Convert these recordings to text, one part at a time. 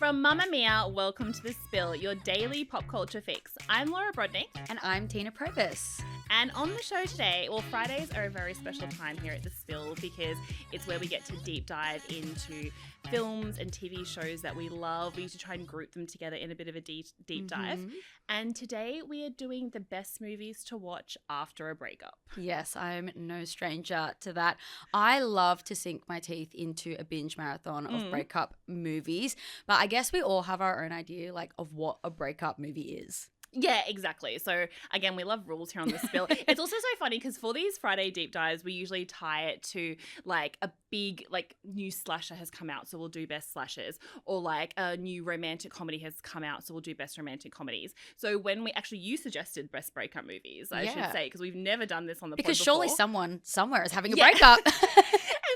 From Mamma Mia, welcome to The Spill, your daily pop culture fix. I'm Laura Brodnick. And I'm Tina Provis. And on the show today, well, Fridays are a very special time here at The Spill because it's where we get to deep dive into films and TV shows that we love. We used to try and group them together in a bit of a deep dive. And today we are doing the best movies to watch after a breakup. Yes, I'm no stranger to that. I love to sink my teeth into a binge marathon of breakup movies, but I guess we all have our own idea of what a breakup movie is. Yeah, exactly. So, again, we love rules here on The Spill. It's also so funny because for these Friday deep dives, we usually tie it to, a big, new slasher has come out, so we'll do best slashers. Or, a new romantic comedy has come out, so we'll do best romantic comedies. So, when you suggested best breakup movies, I should say, because we've never done this on the podcast because surely someone somewhere is having a breakup.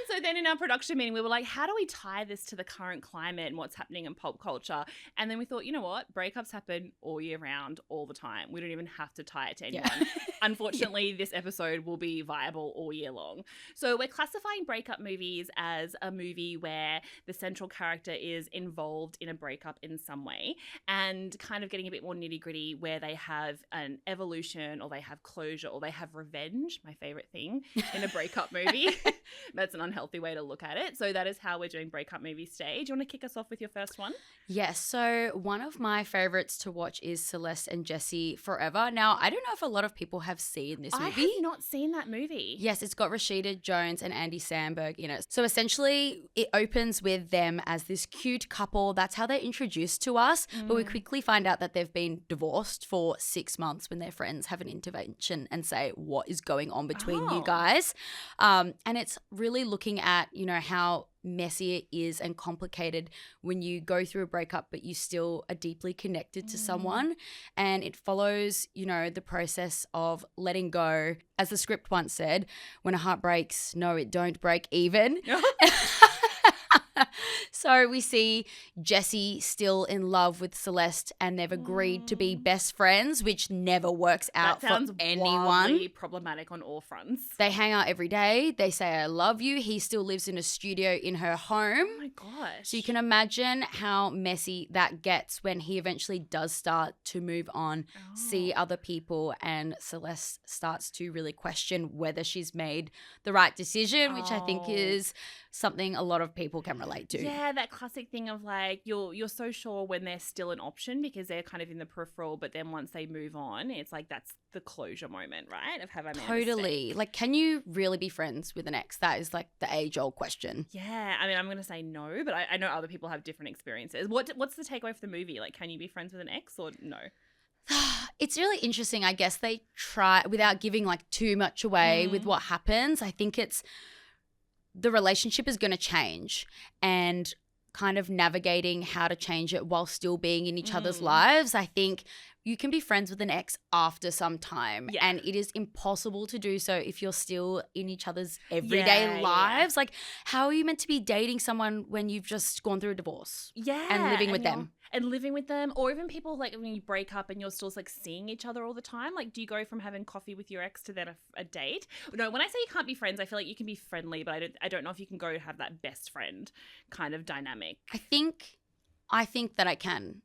So then in our production meeting, we were like, how do we tie this to the current climate and what's happening in pop culture? And then we thought, you know what? Breakups happen all year round, all the time. We don't even have to tie it to anyone. Yeah. Unfortunately, this episode will be viable all year long. So we're classifying breakup movies as a movie where the central character is involved in a breakup in some way and kind of getting a bit more nitty gritty where they have an evolution or they have closure or they have revenge, my favorite thing in a breakup movie. That's an unhealthy way to look at it. So that is how we're doing breakup movies today. Do you want to kick us off with your first one? Yes. So one of my favorites to watch is Celeste and Jesse Forever. Now, I don't know if a lot of people have seen this movie. I have not seen that movie. Yes, it's got Rashida Jones and Andy Samberg in it. So essentially, it opens with them as this cute couple. That's how they're introduced to us. But we quickly find out that they've been divorced for 6 months when their friends have an intervention and say, what is going on between you guys? And it's really looking at, how messy it is and complicated when you go through a breakup but you still are deeply connected to someone, and it follows the process of letting go. As the script once said, when a heart breaks, no, it don't break even. So we see Jesse still in love with Celeste and they've agreed to be best friends, which never works out for anyone. Wildly problematic on all fronts. They hang out every day. They say, I love you. He still lives in a studio in her home. Oh my gosh. So you can imagine how messy that gets when he eventually does start to move on, see other people, and Celeste starts to really question whether she's made the right decision, which I think is something a lot of people can relate to. Yeah, that classic thing of you're so sure when they're still an option because they're kind of in the peripheral, but then once they move on, it's that's the closure moment, right? Of have I made a mistake? Can you really be friends with an ex? That is the age-old question. Yeah, I mean, I'm going to say no, but I know other people have different experiences. What's the takeaway for the movie? Can you be friends with an ex or no? It's really interesting. I guess they try, without giving too much away with what happens, I think it's the relationship is going to change and kind of navigating how to change it while still being in each other's lives. I think you can be friends with an ex after some time and it is impossible to do so if you're still in each other's everyday lives. How are you meant to be dating someone when you've just gone through a divorce and living with them? And living with them, or even people when you break up and you're still seeing each other all the time. Do you go from having coffee with your ex to then a date? No, when I say you can't be friends, I feel you can be friendly, but I don't know if you can go have that best friend kind of dynamic. I think that I can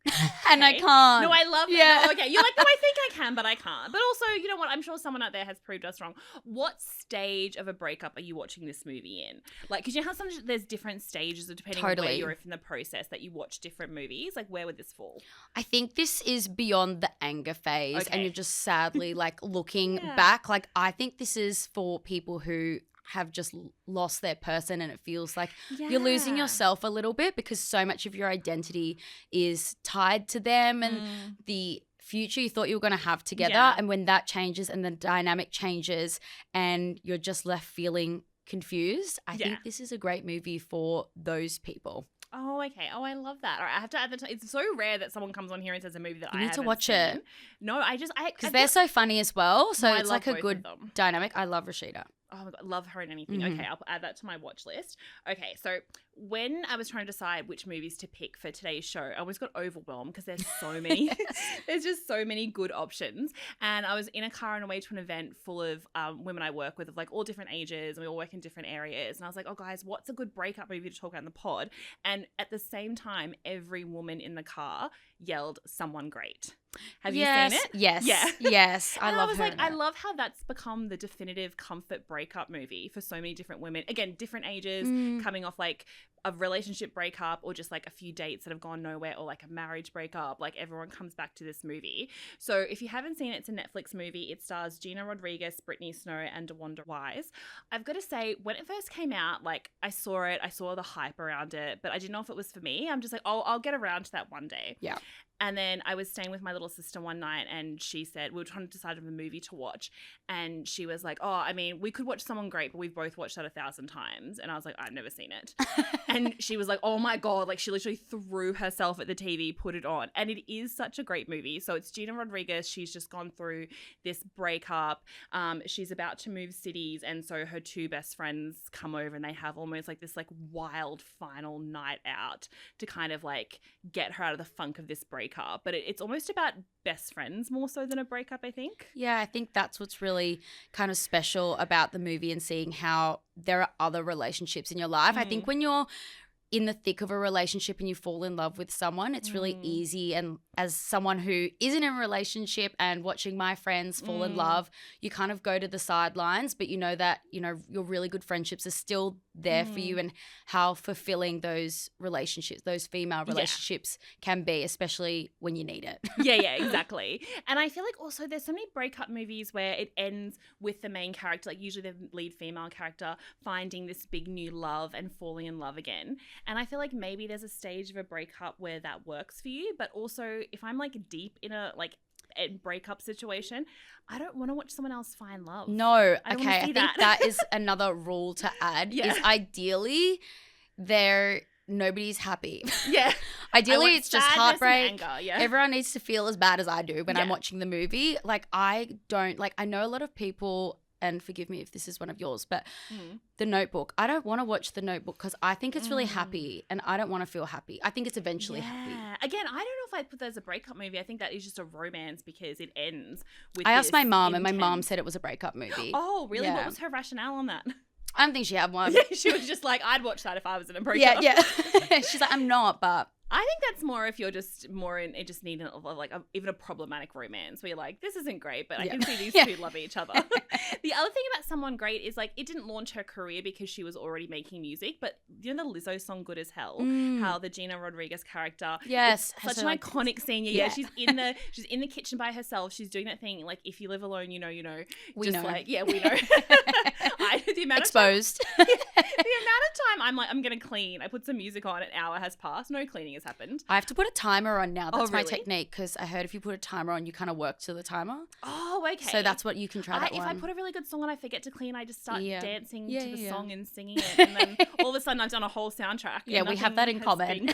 and I can't. No, I love that. No, okay. You're no, I think I can, but I can't. But also, you know what? I'm sure someone out there has proved us wrong. What stage of a breakup are you watching this movie in? Because you know how sometimes there's different stages depending on where you're in the process that you watch different movies. Where would this fall? I think this is beyond the anger phase and you're just sadly looking back. I think this is for people who have just lost their person and it feels you're losing yourself a little bit because so much of your identity is tied to them and the future you thought you were going to have together. And when that changes and the dynamic changes and you're just left feeling confused, I think this is a great movie for those people. Oh, okay. Oh, I love that. All right, I have to advertise. It's so rare that someone comes on here and says a movie that I haven't seen. You need to watch it. No, because they're so funny as well. So it's a good dynamic. I love Rashida. Oh my God, love her in anything. Mhm. Okay, I'll add that to my watch list. Okay, so when I was trying to decide which movies to pick for today's show, I always got overwhelmed because there's so many. There's just so many good options. And I was in a car on the way to an event full of women I work with of like all different ages, and we all work in different areas. And I was like, oh guys, what's a good breakup movie to talk about in the pod? And at the same time, every woman in the car yelled Someone Great. Have you seen it? Yes. Yeah. Yes. I And love I was her like, in I it. love how that's become the definitive comfort breakup movie for so many different women. Again, different ages, coming off like a relationship breakup or just like a few dates that have gone nowhere or like a marriage breakup. Like everyone comes back to this movie. So if you haven't seen it, it's a Netflix movie. It stars Gina Rodriguez, Brittany Snow, and DeWanda Wise. I've got to say, when it first came out, like I saw it, I saw the hype around it, but I didn't know if it was for me. I'm just like, oh, I'll get around to that one day. Yeah. And then I was staying with my little sister one night and she said, we were trying to decide on a movie to watch. And she was like, oh, I mean, we could watch Someone Great, but we've both watched that 1,000 times. And I was like, I've never seen it. And she was like, oh my God, like she literally threw herself at the TV, put it on. And it is such a great movie. So it's Gina Rodriguez. She's just gone through this breakup. She's about to move cities. And so her two best friends come over and they have almost like this like wild final night out to kind of like get her out of the funk of this breakup. But it's almost about best friends more so than a breakup, I think. Yeah, I think that's what's really kind of special about the movie and seeing how there are other relationships in your life. I think when you're in the thick of a relationship and you fall in love with someone, it's really easy. And as someone who isn't in a relationship and watching my friends fall in love, you kind of go to the sidelines, but you know that, you know, your really good friendships are still there for you and how fulfilling those relationships, those female relationships can be, especially when you need it. Yeah, exactly. And I feel like also there's so many breakup movies where it ends with the main character, like usually the lead female character, finding this big new love and falling in love again. And I feel like maybe there's a stage of a breakup where that works for you, but also if I'm like deep in a like a breakup situation, I don't want to watch someone else find love. No, I okay. I think that is another rule to add. Is ideally nobody's happy. Yeah. Ideally, it's just heartbreak. Anger, yeah. Everyone needs to feel as bad as I do when I'm watching the movie. Like I know a lot of people, and forgive me if this is one of yours, but The Notebook. I don't want to watch The Notebook because I think it's really happy and I don't want to feel happy. I think it's eventually happy. Again, I don't know if I'd put that as a breakup movie. I think that is just a romance because it ends with I asked my mom and my intense... mom said it was a breakup movie. Oh, really? Yeah. What was her rationale on that? I don't think she had one. Yeah, she was just like, I'd watch that if I was in a breakup. Yeah. She's like, I'm not, but... I think that's more if you're just more in, it just needing even a problematic romance where you're like, this isn't great, but I can see these two love each other. The other thing about Someone Great is like, it didn't launch her career because she was already making music, but you know the Lizzo song Good as Hell, how the Gina Rodriguez character, such an iconic scene. Yeah, she's in the kitchen by herself. She's doing that thing like, if you live alone, you know. We know. Like, yeah, we know. The amount exposed. Of time, the amount of time I'm like, I'm gonna clean. I put some music on. An hour has passed. No cleaning has happened. I have to put a timer on now. That's my really? technique because I heard if you put a timer on, you kind of work to the timer. Oh, okay. So that's what you can try that If one. I put a really good song on, I forget to clean. I just start dancing to the song and singing it, and then all of a sudden I've done a whole soundtrack. Yeah, we have that in common.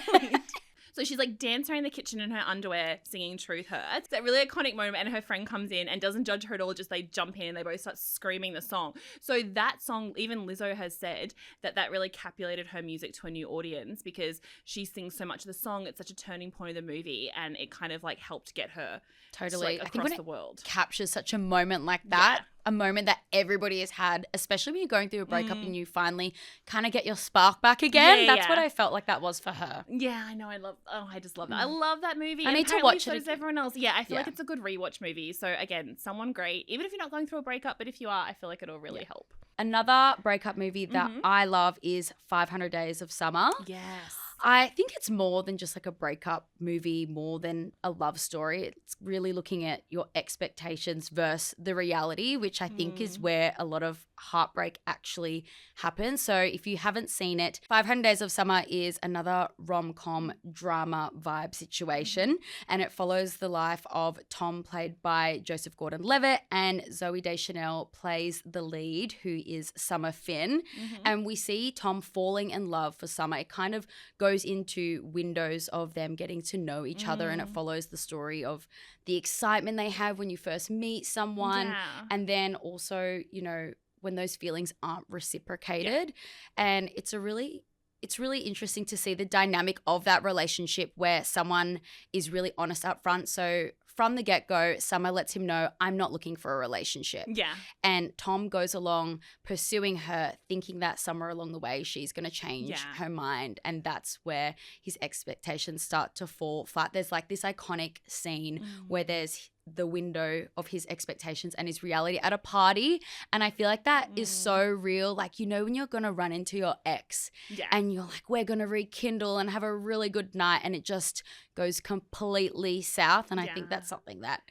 So she's like dancing around the kitchen in her underwear singing Truth Hurts. It's that really iconic moment, and her friend comes in and doesn't judge her at all, just they jump in and they both start screaming the song. So that song, even Lizzo has said that really captivated her music to a new audience because she sings so much of the song. It's such a turning point of the movie, and it kind of like helped get her totally across I think when the world. Captures such a moment like that. A moment that everybody has had, especially when you're going through a breakup and you finally kind of get your spark back again. That's what I felt like that was for her. Yeah, I know. I just love that. I love that movie. I need to watch so it. does everyone else. Yeah, I feel like it's a good rewatch movie. So again, Someone Great. Even if you're not going through a breakup, but if you are, I feel like it'll really help. Another breakup movie that I love is 500 Days of Summer. Yes. I think it's more than just like a breakup movie, more than a love story. It's really looking at your expectations versus the reality, which I think is where a lot of heartbreak actually happens. So if you haven't seen it, 500 Days of Summer is another rom-com drama vibe situation, and it follows the life of Tom, played by Joseph Gordon-Levitt, and Zooey Deschanel plays the lead, who is Summer Finn. And we see Tom falling in love for Summer. It kind of goes into windows of them getting to know each other, and it follows the story of the excitement they have when you first meet someone, and then also, you know, when those feelings aren't reciprocated. And it's really interesting to see the dynamic of that relationship where someone is really honest up front. So from the get-go, Summer lets him know, I'm not looking for a relationship. Yeah. And Tom goes along pursuing her, thinking that somewhere along the way she's going to change her mind. And that's where his expectations start to fall flat. There's like this iconic scene where there's the window of his expectations and his reality at a party. And I feel like that is so real. Like, you know, when you're going to run into your ex and you're like, we're going to rekindle and have a really good night, and it just goes completely south. And I think that's something that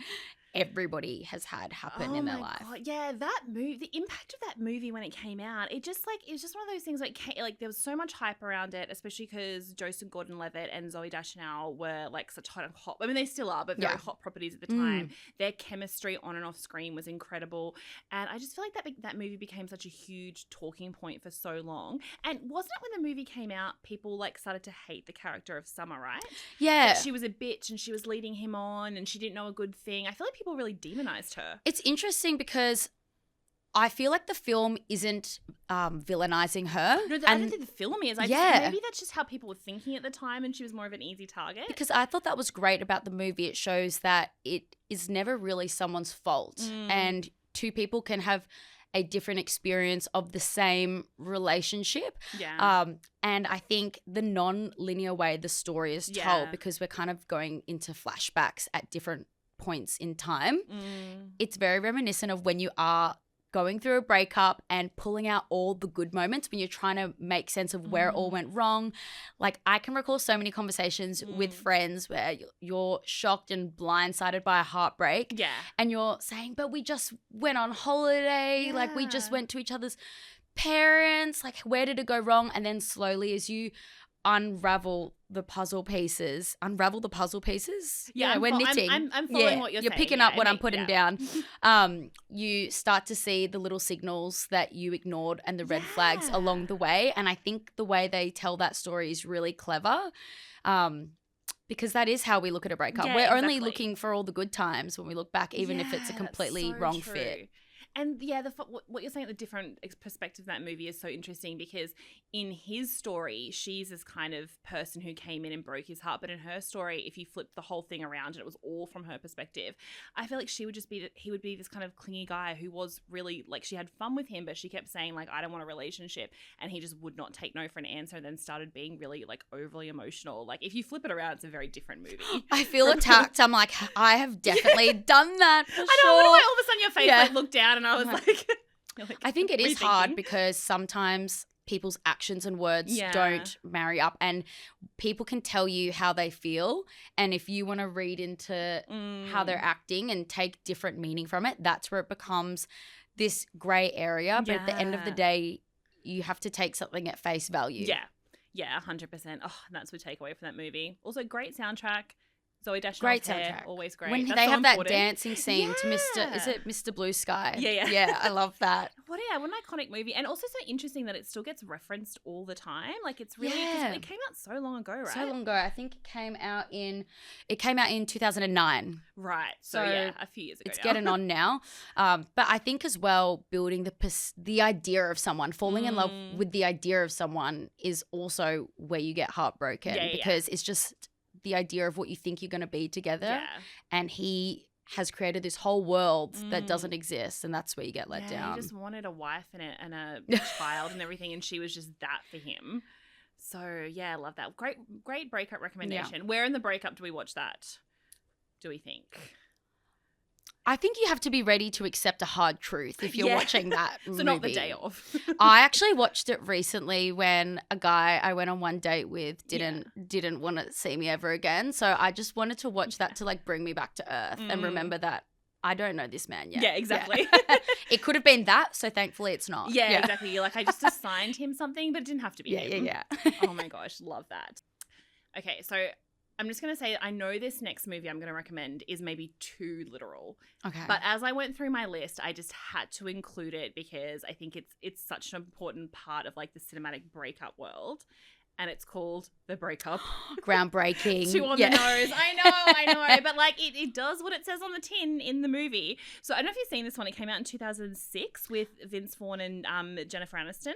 everybody has had happen in their life. God. Yeah, that movie, the impact of that movie when it came out, it was just one of those things like there was so much hype around it, especially because Joseph Gordon-Levitt and Zooey Deschanel were like such hot, I mean, they still are, but very hot properties at the time. Their chemistry on and off screen was incredible. And I just feel like that movie became such a huge talking point for so long. And wasn't it when the movie came out, people like started to hate the character of Summer, right? Yeah. Like she was a bitch and she was leading him on and she didn't know a good thing. I feel like people really demonized her. It's interesting because I feel like the film isn't villainizing her. No, I don't think the film is. Maybe that's just how people were thinking at the time and she was more of an easy target. Because I thought that was great about the movie. It shows that it is never really someone's fault and two people can have a different experience of the same relationship. Yeah. And I think the non-linear way the story is told, because we're kind of going into flashbacks at different points in time, it's very reminiscent of when you are going through a breakup and pulling out all the good moments when you're trying to make sense of where it all went wrong. Like, I can recall so many conversations with friends where you're shocked and blindsided by a heartbreak. Yeah. And you're saying, but we just went on holiday. Like, we just went to each other's parents. Like, where did it go wrong? And then slowly, as you unravel the puzzle pieces. Yeah, we're knitting. I'm following what you're saying. You're picking up what I'm putting down. You start to see the little signals that you ignored and the red flags along the way. And I think the way they tell that story is really clever. Because that is how we look at a breakup. Yeah, we're only looking for all the good times when we look back, even if it's a completely wrong true. fit. And yeah, what you're saying at the different perspective of that movie is so interesting because in his story, she's this kind of person who came in and broke his heart. But in her story, if you flip the whole thing around and it was all from her perspective, I feel like he would be this kind of clingy guy who was really like, she had fun with him, but she kept saying like, I don't want a relationship. And he just would not take no for an answer and then started being really like overly emotional. Like if you flip it around, it's a very different movie. I feel attacked. I'm like, I have definitely done that for I know, sure. all of a sudden your face like looked down and I was like I think it is hard because sometimes people's actions and words don't marry up and people can tell you how they feel, and if you want to read into how they're acting and take different meaning from it, that's where it becomes this grey area. But at the end of the day, you have to take something at face value. Yeah, 100%. Oh, that's what we take away from that movie. Also, great soundtrack. Zooey Deschanel's great hair, soundtrack. Always great. When That's they so have important. that dancing scene to Mr. Blue Sky. Yeah, I love that. What an iconic movie, and also so interesting that it still gets referenced all the time. Like it's really it came out so long ago, right? So long ago. I think it came out in 2009. Right. So yeah, a few years ago. It's getting on now. But I think as well, building the idea of someone, falling in love with the idea of someone is also where you get heartbroken because it's just the idea of what you think you're going to be together, and he has created this whole world that doesn't exist, and that's where you get let down. He just wanted a wife and a child and everything, and she was just that for him. So yeah, I love that. Great breakup recommendation. Where in the breakup do we watch that, do we think? I think you have to be ready to accept a hard truth if you're watching that movie. So not the day of. I actually watched it recently when a guy I went on one date with didn't want to see me ever again. So I just wanted to watch that to like bring me back to earth and remember that I don't know this man yet. Yeah, exactly. It could have been that, so thankfully it's not. Yeah, exactly. You're like, I just assigned him something, but it didn't have to be him. Yeah. Oh my gosh, love that. Okay, so I'm just going to say I know this next movie I'm going to recommend is maybe too literal. Okay. But as I went through my list, I just had to include it because I think it's such an important part of like the cinematic breakup world. and it's called The Breakup. Groundbreaking. Two on the nose. I know. But like it does what it says on the tin in the movie. So I don't know if you've seen this one. It came out in 2006 with Vince Vaughn and Jennifer Aniston.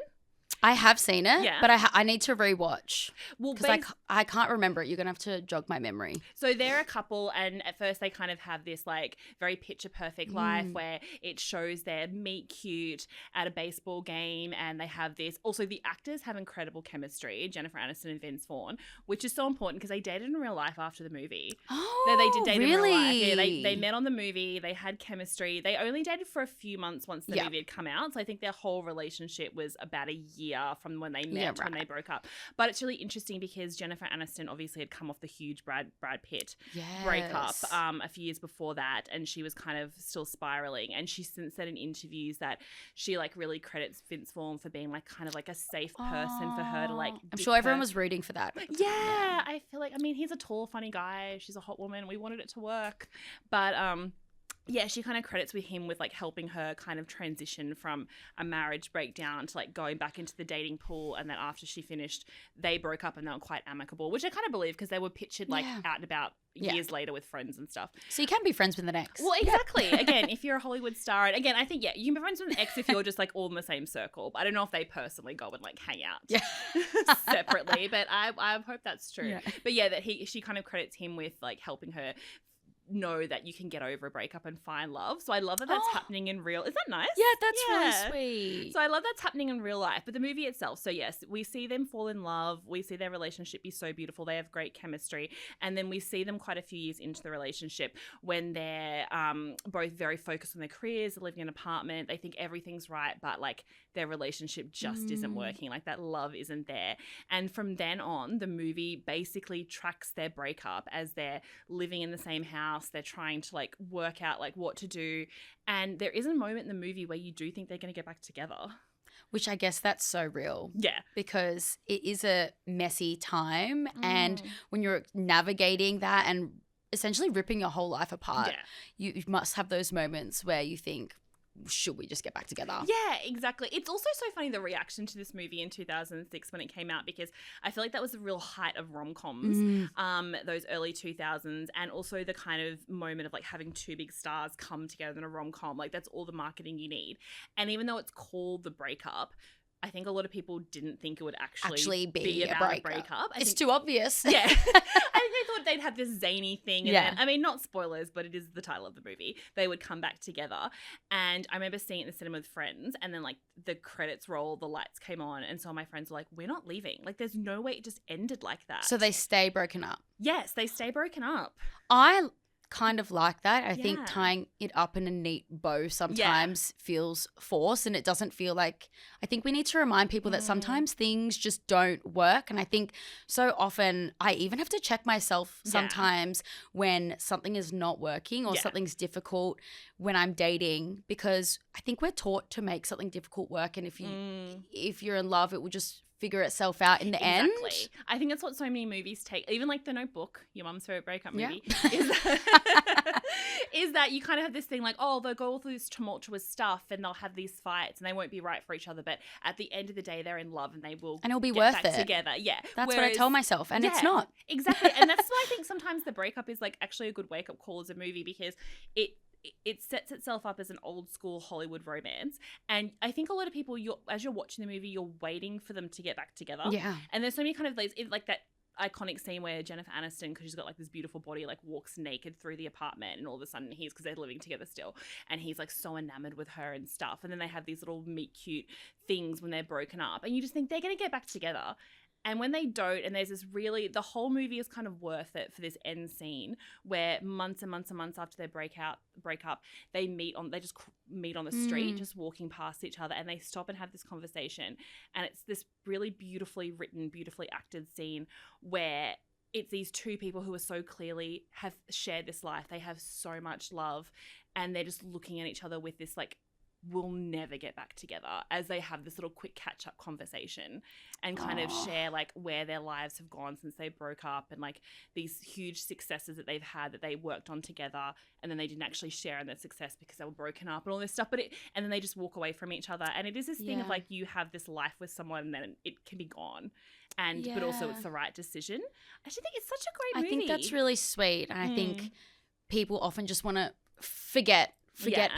I have seen it, but I need to rewatch Well, because I can't remember it. You're going to have to jog my memory. So they're a couple, and at first they kind of have this like very picture perfect life where it shows their meet cute at a baseball game, and they have this. Also, the actors have incredible chemistry, Jennifer Aniston and Vince Vaughn, which is so important because they dated in real life after the movie. Oh, they did date really? in real life. Yeah, they met on the movie. They had chemistry. They only dated for a few months once the movie had come out. So I think their whole relationship was about a year from when they met when they broke up. But it's really interesting because Jennifer Aniston obviously had come off the huge Brad Pitt breakup a few years before that, and she was kind of still spiraling. And she since said in interviews that she like really credits Vince Vaughn for being like kind of like a safe person for her to like. I'm sure everyone was rooting for that. Yeah, I feel like he's a tall, funny guy. She's a hot woman. We wanted it to work, but yeah, she kind of credits with him with like helping her kind of transition from a marriage breakdown to like going back into the dating pool, and then after she finished, they broke up and they were quite amicable, which I kind of believe because they were pictured like out and about years later with friends and stuff. So you can be friends with an ex. Well, exactly. Again, if you're a Hollywood star, and again, I think you can be friends with an ex if you're just like all in the same circle. But I don't know if they personally go and like hang out separately. But I hope that's true. Yeah. But yeah, that she kind of credits him with like helping her know that you can get over a breakup and find love. So I love that that's happening in real. Is that nice? Yeah, that's really sweet. So I love that's happening in real life. But the movie itself, so yes, we see them fall in love. We see their relationship be so beautiful. They have great chemistry. And then we see them quite a few years into the relationship when they're both very focused on their careers, living in an apartment. They think everything's right, but like their relationship just isn't working. Like that love isn't there. And from then on, the movie basically tracks their breakup as they're living in the same house. They're trying to like work out like what to do. And there is a moment in the movie where you do think they're going to get back together. Which I guess that's so real. Yeah. Because it is a messy time. And when you're navigating that and essentially ripping your whole life apart, you must have those moments where you think, should we just get back together? Yeah, exactly. It's also so funny the reaction to this movie in 2006 when it came out, because I feel like that was the real height of rom-coms, those early 2000s, and also the kind of moment of like having two big stars come together in a rom-com. Like that's all the marketing you need. And even though it's called The Breakup, I think a lot of people didn't think it would actually be about a breakup. It's too obvious. Yeah. I think they thought they'd have this zany thing. And then, I mean, not spoilers, but it is the title of the movie. They would come back together. And I remember seeing it in the cinema with friends, and then like the credits rolled, the lights came on, and so my friends were like, we're not leaving. Like there's no way it just ended like that. So they stay broken up. Yes, they stay broken up. I kind of like that. I think tying it up in a neat bow sometimes feels forced, and it doesn't feel like, I think we need to remind people that sometimes things just don't work. And I think so often I even have to check myself sometimes when something is not working or something's difficult when I'm dating, because I think we're taught to make something difficult work, and if you're in love, it will just figure itself out in the end. I think that's what so many movies take. Even like The Notebook, your mum's favorite breakup movie, is that you kind of have this thing like, oh, they'll go all through this tumultuous stuff and they'll have these fights and they won't be right for each other, but at the end of the day, they're in love and they will and it'll be get worth back it together. Yeah, that's what I tell myself, and it's not exactly. And that's why I think sometimes the breakup is like actually a good wake up call as a movie, because it sets itself up as an old school Hollywood romance. And I think a lot of people, as you're watching the movie, you're waiting for them to get back together. Yeah. And there's so many kind of like that iconic scene where Jennifer Aniston, because she's got like this beautiful body, like walks naked through the apartment, and all of a sudden because they're living together still, and he's like so enamored with her and stuff. And then they have these little meet cute things when they're broken up, and you just think they're going to get back together. And when they don't, and there's this really, the whole movie is kind of worth it for this end scene where months and months and months after their breakup, they just meet on the street, just walking past each other, and they stop and have this conversation. And it's this really beautifully written, beautifully acted scene where it's these two people who are so clearly have shared this life. They have so much love, and they're just looking at each other with this like will never get back together, as they have this little quick catch-up conversation and kind of share like where their lives have gone since they broke up, and like these huge successes that they've had that they worked on together, and then they didn't actually share in their success because they were broken up and all this stuff, and then they just walk away from each other. And it is this thing of like, you have this life with someone and then it can be gone, and but also it's the right decision. I just think it's such a great movie. I think that's really sweet, and I think people often just want to forget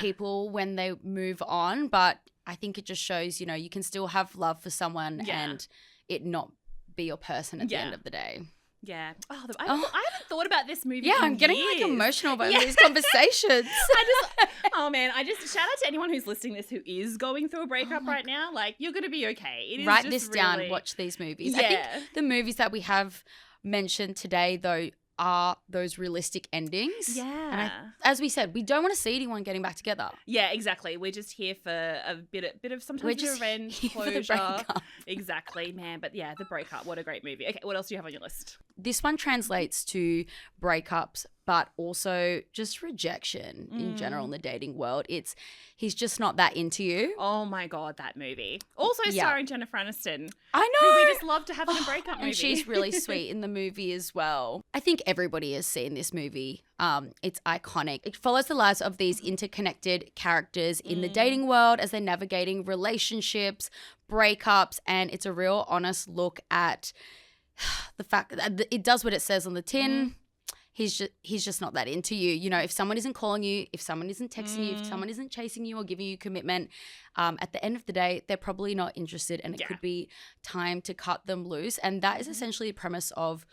people when they move on, but I think it just shows, you know, you can still have love for someone and it not be your person at the end of the day. Yeah. I haven't thought about this movie. Yeah, I'm getting like emotional about these conversations. I just shout out to anyone who's listening to this who is going through a breakup right now. Like, you're going to be okay. It is Write just this really... down, watch these movies. Yeah. I think the movies that we have mentioned today, though, are those realistic endings. Yeah. And as we said, we don't want to see anyone getting back together. Yeah, exactly. We're just here for a bit of sometimes revenge, closure. Exactly, man. But yeah, the breakup. What a great movie. Okay, what else do you have on your list? This one translates to breakups, but also just rejection in general in the dating world. It's he's just not that into you. Oh my God, that movie. Also starring Jennifer Aniston. I know. Who we just love to have in a breakup movie. And she's really sweet in the movie as well. I think everybody has seen this movie. It's iconic. It follows the lives of these interconnected characters in the dating world as they're navigating relationships, breakups, and it's a real honest look at the fact that it does what it says on the tin. He's just not that into you. You know, if someone isn't calling you, if someone isn't texting you, if someone isn't chasing you or giving you commitment, at the end of the day, they're probably not interested, and it could be time to cut them loose. And that is essentially the premise of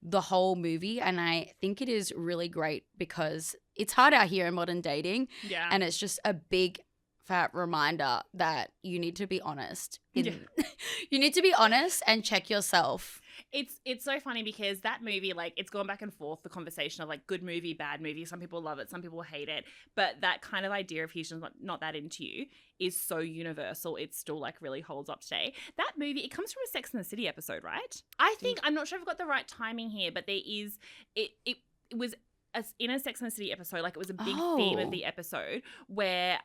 the whole movie. And I think it is really great because it's hard out here in modern dating. Yeah. And it's just a big fat reminder that you need to be honest. You need to be honest and check yourself. It's so funny because that movie, like, it's gone back and forth, the conversation of like good movie, bad movie. Some people love it, some people hate it. But that kind of idea of he's just not that into you is so universal. It still like really holds up today. That movie, it comes from a Sex and the City episode, right? I think, I'm not sure if I've got the right timing here, but there is, it was in a Sex and the City episode, like it was a big theme of the episode where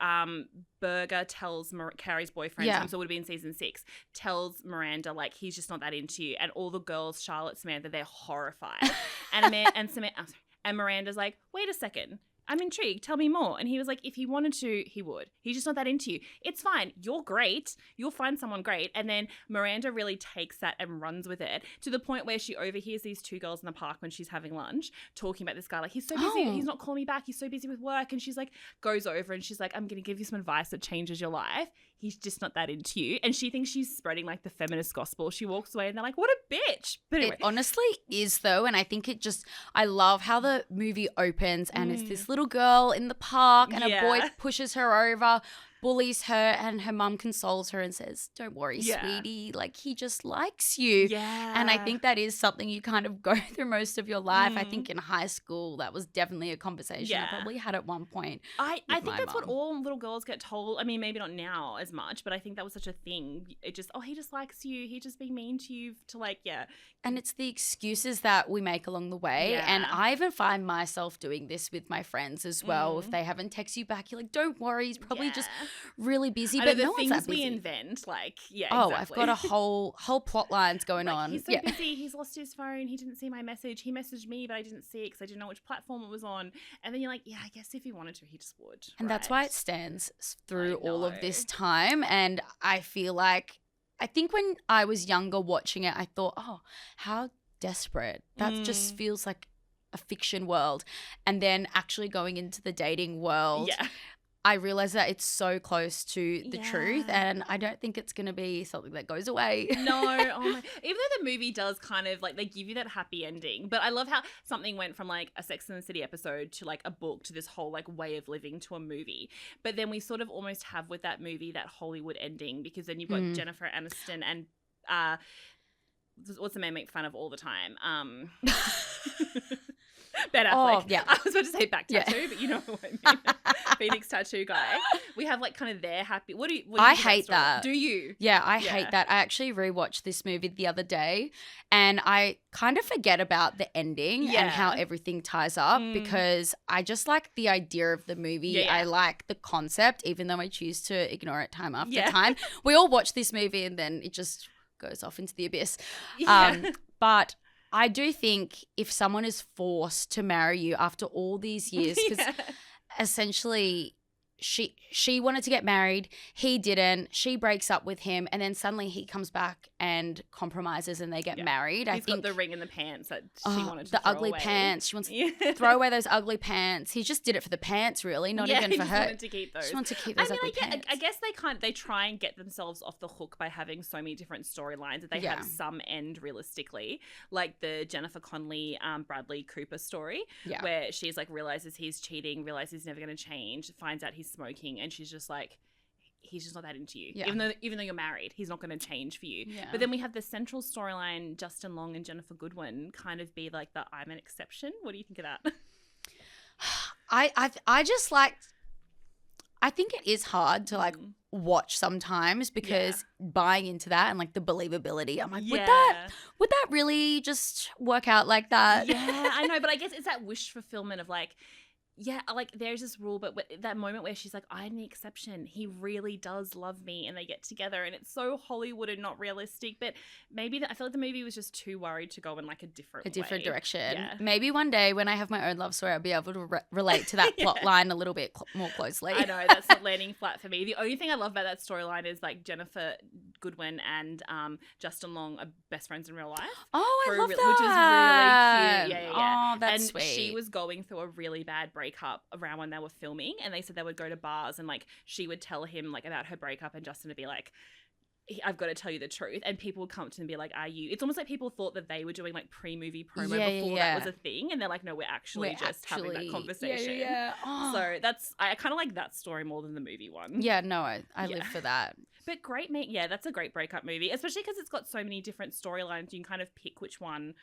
Berger tells Carrie's boyfriend, so it would have been season 6, tells Miranda like he's just not that into you, and all the girls, Charlotte, Samantha, they're horrified, and Miranda's like, wait a second, I'm intrigued. Tell me more. And he was like, if he wanted to, he would. He's just not that into you. It's fine. You're great. You'll find someone great. And then Miranda really takes that and runs with it to the point where she overhears these two girls in the park when she's having lunch talking about this guy. Like, he's so busy. He's not calling me back. He's so busy with work. And she's like, goes over and she's like, I'm going to give you some advice that changes your life. He's just not that into you. And she thinks she's spreading like the feminist gospel. She walks away and they're like, what a bitch. But anyway. It honestly is though. And I think I love how the movie opens and it's this little girl in the park and a boy pushes her over, bullies her, and her mum consoles her and says, don't worry, sweetie, like he just likes you. Yeah. And I think that is something you kind of go through most of your life. I think in high school that was definitely a conversation I probably had at one point. I think that's what all little girls get told. I mean, maybe not now as much, but I think that was such a thing. It just, he just likes you. He just being mean to you to like, And it's the excuses that we make along the way. Yeah. And I even find myself doing this with my friends as well. If they haven't texted you back, you're like, don't worry, he's probably just really busy. But no one's that busy. We invent, like, exactly. I've got a whole plot lines going on. He's so busy. He's lost his phone. He didn't see my message. He messaged me, but I didn't see it because I didn't know which platform it was on. And then you're like, I guess if he wanted to, he just would. And that's why it stands through all of this time. And I think when I was younger watching it, I thought, how desperate. That just feels like a fiction world. And then actually going into the dating world, I realized that it's so close to the truth, and I don't think it's going to be something that goes away. No. Even though the movie does kind of like, they give you that happy ending, but I love how something went from like a Sex and the City episode to like a book to this whole like way of living to a movie. But then we sort of almost have with that movie that Hollywood ending, because then you've got Jennifer Aniston and what's the man make fun of all the time? Ben Affleck. I was about to say back tattoo, but you know what I mean. Phoenix tattoo guy. We have like kind of their happy. What do you I think of hate story? that. Do you? Yeah, I hate that. I actually rewatched this movie the other day and I kind of forget about the ending and how everything ties up because I just like the idea of the movie. Yeah. I like the concept, even though I choose to ignore it time after time. We all watch this movie and then it just goes off into the abyss. But I do think if someone is forced to marry you after all these years, because essentially she wanted to get married, he didn't, she breaks up with him, and then suddenly he comes back and compromises and they get married. He's got the ring in the pants that she wanted to the throw ugly away. pants. She wants to throw away those ugly pants. He just did it for the pants, really, not even for her. Wanted to keep those. She wants to keep those ugly pants. I guess they try and get themselves off the hook by having so many different storylines that they have some end realistically, like the Jennifer Connelly, Bradley Cooper story, where she's like realizes he's cheating, realizes he's never going to change, finds out he's smoking, and she's just like, he's just not that into you. Even though you're married, he's not going to change for you. But then we have the central storyline, Justin Long and Jennifer Goodwin kind of be like the I'm an exception. What do you think of that? I just like, I think it is hard to like watch sometimes because buying into that and like the believability, I'm like, would that really just work out like that? Yeah, I know, but I guess it's that wish fulfillment of like, like there's this rule, but that moment where she's like, I'm the exception. He really does love me, and they get together, and it's so Hollywood and not realistic. But maybe I feel like the movie was just too worried to go in like a different direction. Yeah. Maybe one day when I have my own love story, I'll be able to relate to that plot line a little bit more closely. I know, that's not landing flat for me. The only thing I love about that storyline is like Jennifer Goodwin and Justin Long are best friends in real life. Oh, I love that. Which is really cute. Yeah. Oh, that's and sweet. She was going through a really bad breakup around when they were filming, and they said they would go to bars and like she would tell him like about her breakup, and Justin would be like, I've got to tell you the truth, and people would come to them and be like, are you, it's almost like people thought that they were doing like pre-movie promo before that was a thing, and they're like, no, we're actually having that conversation. So that's, I kind of like that story more than the movie one. I live for that. But great, that's a great breakup movie, especially because it's got so many different storylines. You can kind of pick which one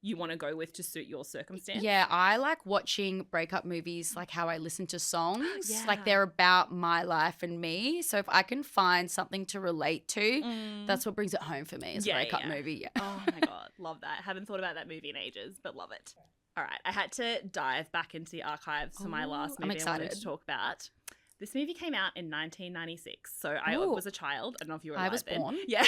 you want to go with to suit your circumstance. Yeah, I like watching breakup movies like how I listen to songs. Like they're about my life and me. So if I can find something to relate to, that's what brings it home for me as a breakup movie. Yeah. Oh my God, love that. Haven't thought about that movie in ages, but love it. All right, I had to dive back into the archives for my last movie I wanted to talk about. This movie came out in 1996, so I was a child. I don't know if you were alive. I was born. Yeah.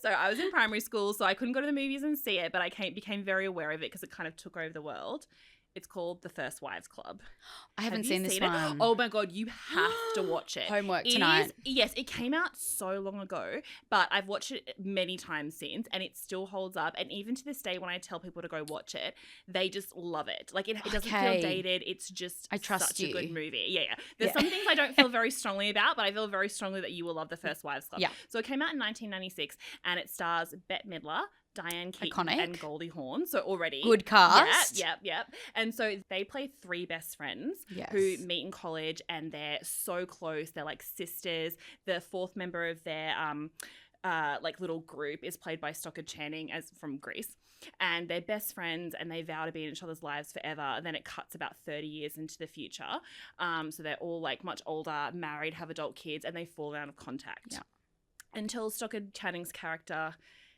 So I was in primary school, so I couldn't go to the movies and see it, but I became very aware of it because it kind of took over the world. It's called The First Wives Club. I haven't seen this one. Oh my God, you have to watch it. Homework tonight. Yes, it came out so long ago, but I've watched it many times since, and it still holds up. And even to this day, when I tell people to go watch it, they just love it. Like it doesn't feel dated. It's just such a good movie. Yeah. There's some things I don't feel very strongly about, but I feel very strongly that you will love The First Wives Club. Yeah. So it came out in 1996, and it stars Bette Midler, Diane Keaton, and Goldie Hawn. So already good cast. Yep. And so they play three best friends who meet in college, and they're so close. They're like sisters. The fourth member of their like little group is played by Stockard Channing as from Grease. And they're best friends, and they vow to be in each other's lives forever. And then it cuts about 30 years into the future. So they're all like much older, married, have adult kids, and they fall out of contact. Yeah. Until Stockard Channing's character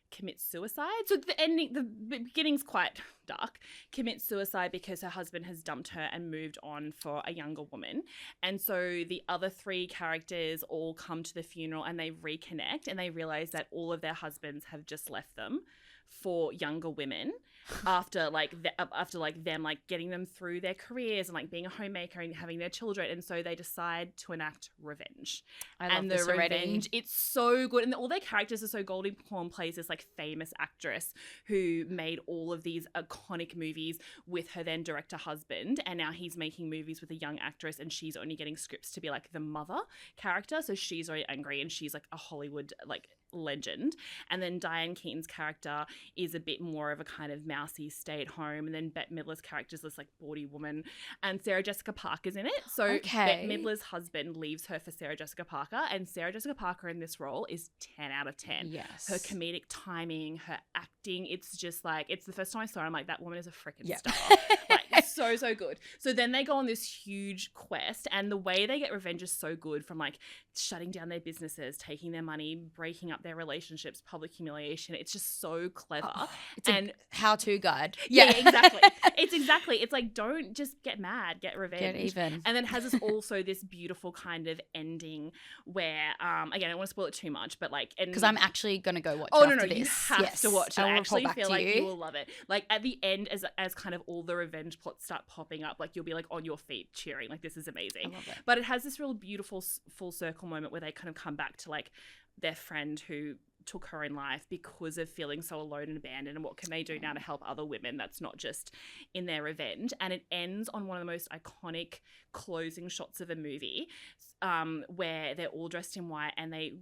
commits suicide. So the beginning's quite dark. Commits suicide because her husband has dumped her and moved on for a younger woman. And so the other three characters all come to the funeral, and they reconnect, and they realize that all of their husbands have just left them for younger women after them like getting them through their careers and like being a homemaker and having their children. And so they decide to enact revenge. I love this already. Revenge, it's so good, and all their characters are so Goldie Hawn plays this like famous actress who made all of these iconic movies with her then director husband, and now he's making movies with a young actress, and she's only getting scripts to be like the mother character. So she's very angry, and she's like a Hollywood like legend. And then Diane Keaton's character is a bit more of a kind of mousy, stay at home. And then Bette Midler's character is this like bawdy woman, and Sarah Jessica Parker's in it. So Bette Midler's husband leaves her for Sarah Jessica Parker, and Sarah Jessica Parker in this role is 10 out of 10. Yes. Her comedic timing, her acting, it's just like, it's the first time I saw her, I'm like, that woman is a freaking star. Like so so good. So then they go on this huge quest, and the way they get revenge is so good, from like shutting down their businesses, taking their money, breaking up their relationships, public humiliation. It's just so clever. It's a how-to guide. Yeah, exactly. It's like, don't just get mad, get revenge. Get even. And then it has also this beautiful kind of ending where, again, I don't want to spoil it too much, but like, because I'm actually gonna go watch. You have to watch it. I actually feel like you will love it. Like at the end, as kind of all the revenge plots start popping up, like you'll be like on your feet cheering, like this is amazing. I love it. But it has this real beautiful full circle moment where they kind of come back to like their friend who took her own life because of feeling so alone and abandoned, and what can they do now to help other women that's not just in their revenge. And it ends on one of the most iconic closing shots of a movie, where they're all dressed in white and they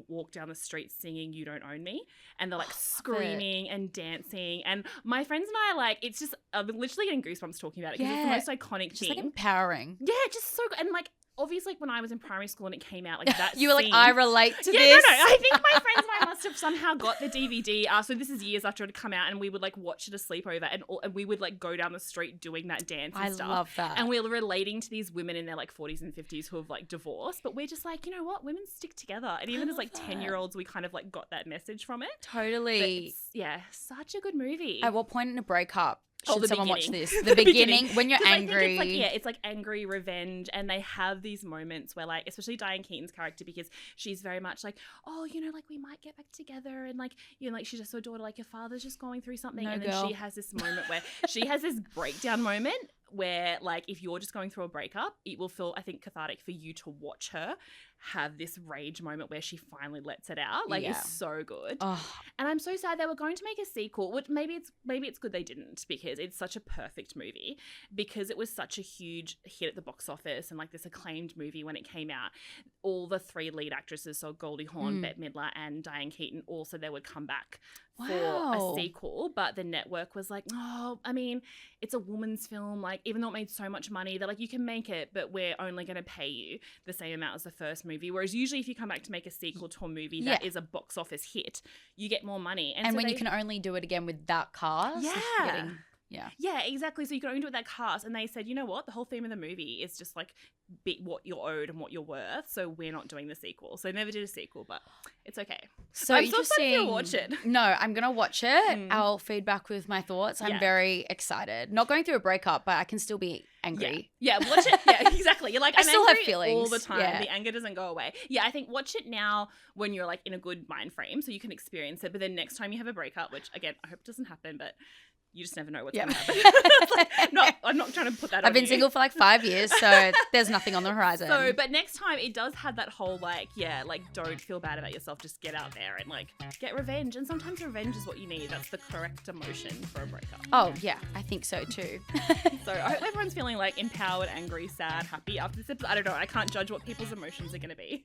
walk down the street singing "You Don't Own Me," and they're like screaming and dancing, and my friends and I are like, it's just, I'm literally getting goosebumps talking about it, because it's the most iconic just thing. like empowering. Yeah, just so good. And like, obviously, like when I was in primary school and it came out, like that you were scene, like, I relate to this. No. I think my friends and I must have somehow got the DVD. So this is years after it had come out, and we would like watch it a sleepover, and we would like go down the street doing that dance and stuff. I love that. And we're relating to these women in their like 40s and 50s who have like divorced, but we're just like, you know what? Women stick together. And even as like 10-year-olds, we kind of like got that message from it. Totally. Yeah, such a good movie. At what point in a breakup should someone watch beginning. this? The beginning, when you're angry. I think it's like angry revenge, and they have these moments where like, especially Diane Keaton's character, because she's very much like, oh, you know, like we might get back together, and like, you know, like she just saw her daughter, like your father's just going through something, and then she has this moment where she has this breakdown moment where like, if you're just going through a breakup, it will feel, I think, cathartic for you to watch her have this rage moment where she finally lets it out. Like, it's so good. Oh. And I'm so sad they were going to make a sequel, which maybe it's good they didn't, because it's such a perfect movie, because it was such a huge hit at the box office and like this acclaimed movie when it came out. All the three lead actresses, so Goldie Hawn, Bette Midler, and Diane Keaton, all said they would come back for a sequel, but the network was like, oh, I mean, it's a woman's film. Like, even though it made so much money, they're like, you can make it, but we're only going to pay you the same amount as the first movie. Whereas usually if you come back to make a sequel to a movie that is a box office hit, you get more money. And so when you can only do it again with that cast. Yeah, exactly. So you can only do it with that cast. And they said, you know what? The whole theme of the movie is just like what you're owed and what you're worth. So we're not doing the sequel. So they never did a sequel, but it's okay. So I'm so excited to watch it. No, I'm going to watch it. I'll feedback with my thoughts. I'm very excited. Not going through a breakup, but I can still be angry. Yeah, watch it. Yeah, exactly. You're like, I still have feelings all the time. Yeah. The anger doesn't go away. Yeah, I think watch it now when you're like in a good mind frame so you can experience it. But then next time you have a breakup, which again, I hope it doesn't happen, but you just never know what's going to happen. I'm not trying to put that on I've been you. single for like 5 years, so there's nothing on the horizon. So, but next time it does have that whole like, don't feel bad about yourself. Just get out there and like get revenge. And sometimes revenge is what you need. That's the correct emotion for a breakup. Oh, yeah, I think so too. So I hope everyone's feeling like empowered, angry, sad, happy after this episode. I don't know. I can't judge what people's emotions are going to be.